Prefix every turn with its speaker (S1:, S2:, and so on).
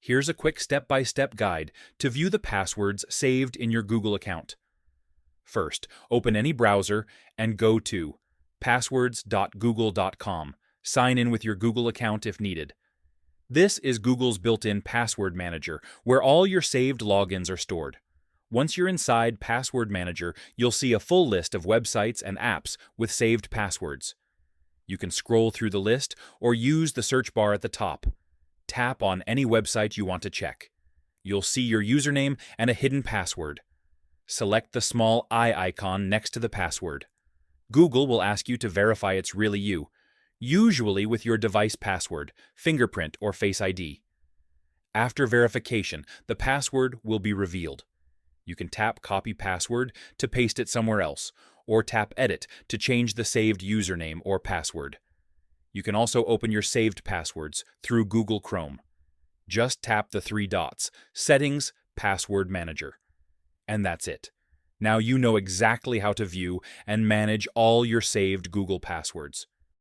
S1: Here's a quick step-by-step guide to view the passwords saved in your Google account. First, open any browser and go to passwords.google.com. Sign in with your Google account if needed. This is Google's built-in password manager, where all your saved logins are stored. Once you're inside Password Manager, you'll see a full list of websites and apps with saved passwords. You can scroll through the list or use the search bar at the top. Tap on any website you want to check. You'll see your username and a hidden password. Select the small eye icon next to the password. Google will ask you to verify it's really you, usually with your device password, fingerprint, or Face ID. After verification, the password will be revealed. You can tap Copy Password to paste it somewhere else, or tap Edit to change the saved username or password. You can also open your saved passwords through Google Chrome. Just tap the three dots, Settings, Password Manager. And that's it. Now you know exactly how to view and manage all your saved Google passwords.